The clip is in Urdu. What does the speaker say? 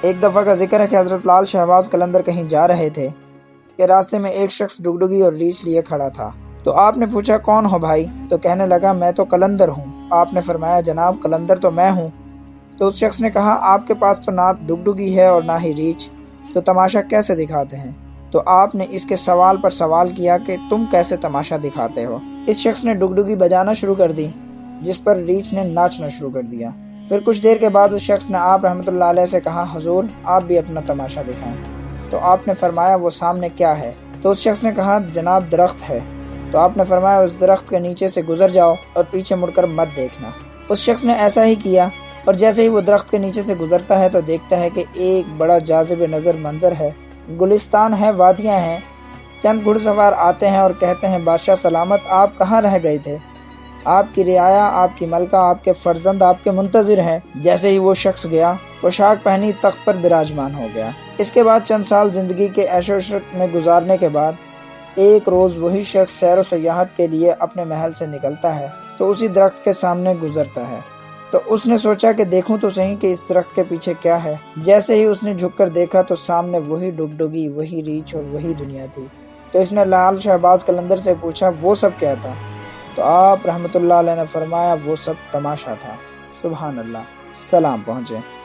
ایک دفعہ کا ذکر ہے کہ حضرت لال شہباز قلندر کہیں جا رہے تھے کہ راستے میں ایک شخص ڈگڈگی اور ریچھ لیے کھڑا تھا۔ تو آپ نے پوچھا کون ہو بھائی؟ تو کہنے لگا میں تو قلندر ہوں۔ آپ نے فرمایا جناب قلندر تو میں ہوں۔ تو اس شخص نے کہا آپ کے پاس تو نہ ڈگڈگی ہے اور نہ ہی ریچھ، تو تماشا کیسے دکھاتے ہیں؟ تو آپ نے اس کے سوال پر سوال کیا کہ تم کیسے تماشا دکھاتے ہو؟ اس شخص نے ڈگڈگی بجانا شروع کر دی، جس پر ریچھ نے ناچنا شروع کر دیا۔ پھر کچھ دیر کے بعد اس شخص نے آپ رحمۃ اللہ علیہ سے کہا حضور آپ بھی اپنا تماشا دکھائیں۔ تو آپ نے فرمایا وہ سامنے کیا ہے؟ تو اس شخص نے کہا جناب درخت ہے۔ تو آپ نے فرمایا اس درخت کے نیچے سے گزر جاؤ اور پیچھے مڑ کر مت دیکھنا۔ اس شخص نے ایسا ہی کیا، اور جیسے ہی وہ درخت کے نیچے سے گزرتا ہے تو دیکھتا ہے کہ ایک بڑا جاذب نظر منظر ہے، گلستان ہے، وادیاں ہیں، چند گھڑ سوار آتے ہیں اور کہتے ہیں بادشاہ سلامت، آپ کہاں رہ گئے تھے؟ آپ کی رعایا، آپ کی ملکہ، آپ کے فرزند آپ کے منتظر ہیں۔ جیسے ہی وہ شخص گیا، پوشاک پہنی تخت پر براجمان ہو گیا۔ اس کے بعد چند سال زندگی کے عیش و عشرت میں گزارنے کے بعد ایک روز وہی شخص سیر و سیاحت کے لیے اپنے محل سے نکلتا ہے تو اسی درخت کے سامنے گزرتا ہے۔ تو اس نے سوچا کہ دیکھوں تو صحیح کہ اس درخت کے پیچھے کیا ہے۔ جیسے ہی اس نے جھک کر دیکھا تو سامنے وہی ڈگڈگی، وہی ریچھ اور وہی دنیا تھی۔ تو اس نے لال شہباز قلندر سے پوچھا وہ سب کیا تھا؟ تو آپ رحمۃ اللہ علیہ نے فرمایا وہ سب تماشا تھا۔ سبحان اللہ، سلام پہنچے۔